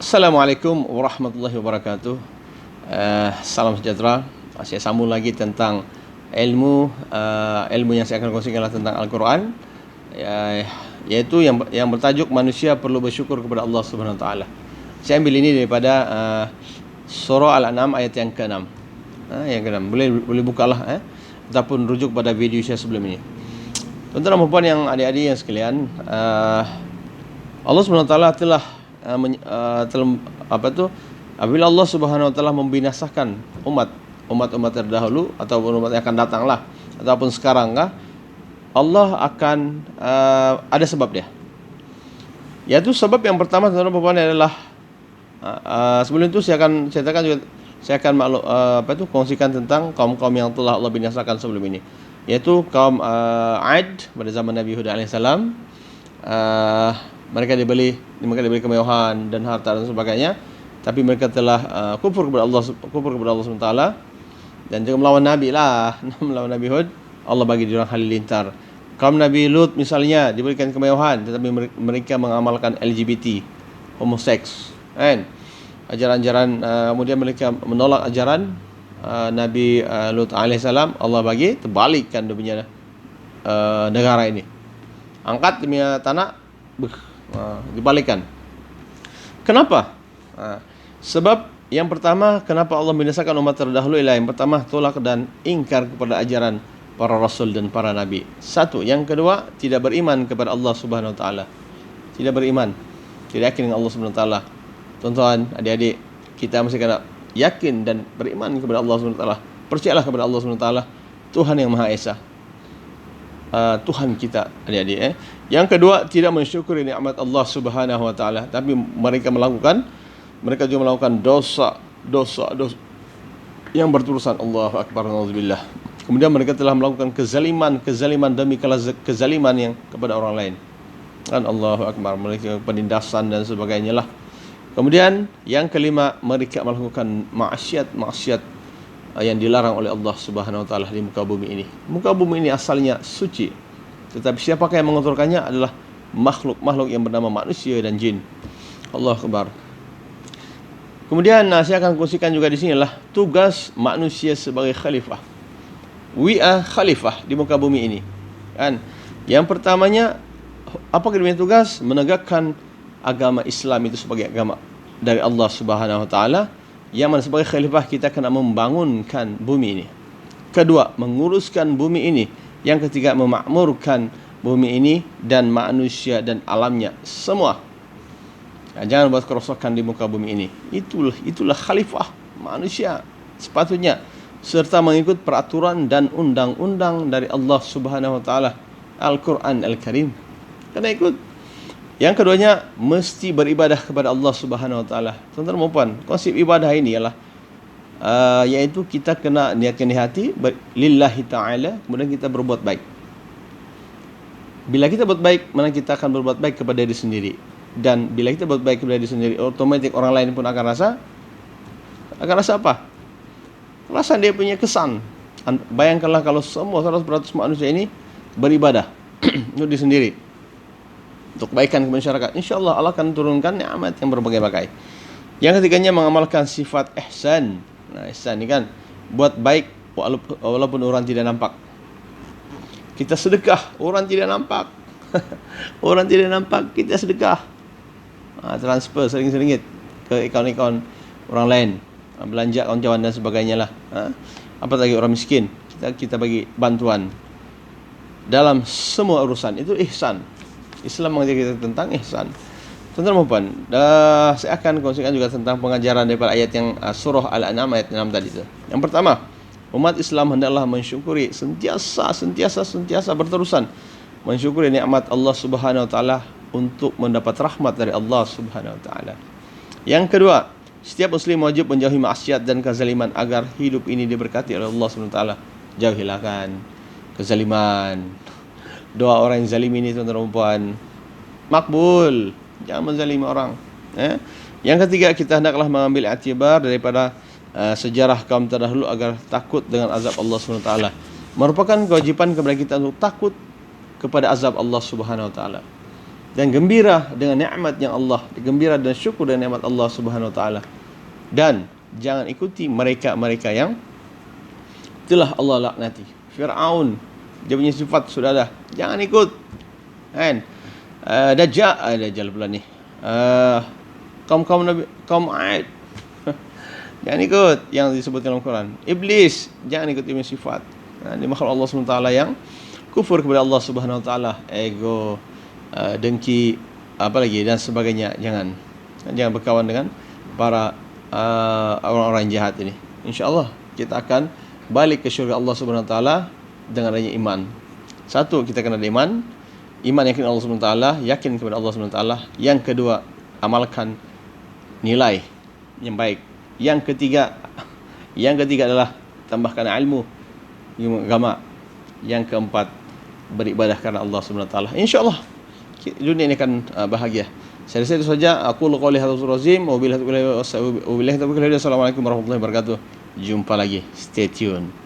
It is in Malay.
Assalamualaikum warahmatullahi wabarakatuh. Salam sejahtera. Saya sambung lagi tentang ilmu yang saya akan kongsikan tentang Al-Quran, yaitu yang bertajuk manusia perlu bersyukur kepada Allah Subhanahu Wa Taala. Saya ambil ini daripada surah Al-An'am ayat yang ke-6. Yang ke-6. Boleh bukalah ataupun rujuk pada video saya sebelum ini. Tuan-tuan dan puan yang adik-adik yang sekalian, Allah Subhanahu Wa Taala telah apabila Allah Subhanahu Wa Taala membinasakan umat terdahulu ataupun umat yang akan datanglah ataupun sekarang Allah akan ada sebab dia. Yaitu sebab yang pertama tuan-tuan dan puan adalah sebelum itu saya akan kongsikan tentang kaum-kaum yang telah Allah binasakan sebelum ini, yaitu kaum Ad pada zaman Nabi Hud alaihissalam. Mereka diberi kemewahan dan harta dan sebagainya, tapi mereka telah kufur kepada Allah SWT dan juga melawan Nabi melawan Nabi Hud. Allah bagi dia orang halilintar. Kaum Nabi Lut misalnya diberikan kemewahan, tetapi mereka mengamalkan LGBT, homoseks, kan? Ajaran-ajaran, kemudian mereka menolak ajaran Nabi Lut alaihissalam. Allah bagi terbalikkan dia punya negara ini, angkat dia tanah dibalikan. Kenapa? Sebab yang pertama, kenapa Allah binasakan umat terdahulu ialah yang pertama, tolak dan ingkar kepada ajaran para rasul dan para nabi. Satu. Yang kedua, tidak beriman kepada Allah Subhanahu Wa Taala. Tidak beriman, tidak yakin dengan Allah Subhanahu Wa Taala. Tuan-tuan, adik-adik, kita mesti kena yakin dan beriman kepada Allah Subhanahu Wa Taala. Percayalah kepada Allah Subhanahu Wa Taala, Tuhan yang Maha Esa, Tuhan kita, adik-adik. Yang kedua, tidak mensyukuri nikmat Allah Subhanahu Wa Taala, tapi mereka juga melakukan dosa yang berterusan. Allahu akbar, nauzubillah. Kemudian mereka telah melakukan kezaliman demi kezaliman yang kepada orang lain. Dan Allahu akbar, mereka penindasan dan sebagainya lah. Kemudian yang kelima, mereka melakukan maksiat yang dilarang oleh Allah Subhanahu Wa Taala di muka bumi ini. Muka bumi ini asalnya suci, tetapi siapakah yang mengotorkannya adalah makhluk yang bernama manusia dan jin. Allahu akbar. Kemudian saya akan kongsikan juga di sini adalah tugas manusia sebagai khalifah. We are khalifah di muka bumi ini, kan? Yang pertamanya, apa kedua tugas? Menegakkan agama Islam itu sebagai agama dari Allah Subhanahu Wa Taala. Yang mana sebagai khalifah kita kena membangunkan bumi ini. Kedua, menguruskan bumi ini. Yang ketiga, memakmurkan bumi ini dan manusia dan alamnya semua. Jangan buat kerosakan di muka bumi ini. Itulah khalifah manusia sepatutnya, serta mengikut peraturan dan undang-undang dari Allah Subhanahu Wa Taala, Al-Quran Al-Karim. Kena ikut. Yang keduanya, mesti beribadah kepada Allah Subhanahu Wa Taala. Tuan-tuan dan puan, konsep ibadah ini ialah yaitu kita kena niatkan di hati lillahi ta'ala, kemudian kita berbuat baik. Bila kita berbuat baik, mana kita akan berbuat baik kepada diri sendiri. Dan bila kita berbuat baik kepada diri sendiri, otomatis orang lain pun akan rasa apa? Rasa dia punya kesan. Bayangkanlah kalau semua 100% manusia ini beribadah untuk diri sendiri, untuk kebaikan ke masyarakat, insya-Allah Allah akan turunkan nikmat yang berbagai-bagai. Yang ketiganya, mengamalkan sifat ihsan. Ihsan ni kan buat baik walaupun orang tidak nampak. Kita sedekah, orang tidak nampak. Orang tidak nampak, kita sedekah. Transfer seringgit ke akaun orang lain, belanja kawan-kawan dan sebagainya lah. Apalagi orang miskin, kita bagi bantuan dalam semua urusan. Itu ihsan. Islam mengajar kita tentang ihsan. Tuan-tuan dan puan, saya akan kongsikan juga tentang pengajaran daripada ayat yang surah Al-An'am ayat 6 tadi itu. Yang pertama, umat Islam hendaklah mensyukuri sentiasa berterusan mensyukuri nikmat Allah Subhanahu Wa Taala untuk mendapat rahmat dari Allah Subhanahu Wa Taala. Yang kedua, setiap muslim wajib menjauhi maksiat dan kezaliman agar hidup ini diberkati oleh Allah Subhanahu Wa Taala. Jauhilah kan kezaliman. Doa orang yang zalim ini, tuan-tuan dan puan, makbul. Jangan menzalimi orang. Yang ketiga, kita hendaklah mengambil iktibar daripada sejarah kaum terdahulu agar takut dengan azab Allah Subhanahu Wa Taala. Merupakan kewajipan kepada kita untuk takut kepada azab Allah Subhanahu Wa Taala. dan gembira dengan nikmat yang Allah, gembira dan syukur dengan nikmat Allah Subhanahu wa taala. Dan jangan ikuti mereka-mereka yang telah Allah laknati. Firaun, dia punya sifat sudah ada, jangan ikut. Kan? Dajjal pula ni. Kaum Nabi, kaum Aid. Jangan ikut yang disebutkan dalam Quran. Iblis, jangan ikut punya sifat. Ini makhluk Allah Subhanahu wa taala yang kufur kepada Allah Subhanahu wa taala, ego, dengki, apa lagi dan sebagainya. Jangan berkawan dengan para orang-orang jahat ini. InsyaAllah kita akan balik ke syurga Allah Subhanahu wa taala dengan adanya iman. Satu, kita kena ada iman yakin Allah Subhanahu wa taala, yakin kepada Allah Subhanahu wa taala. Yang kedua, amalkan nilai yang baik. Yang ketiga adalah tambahkan ilmu agama. Yang keempat, beribadah kerana Allah Subhanahu wa taala. InsyaAllah dunia ini akan bahagia. Saya rasa itu saja. Aku qouli hadza razim wa billahi taufiq. Assalamualaikum warahmatullahi wabarakatuh. Jumpa lagi. Stay tune.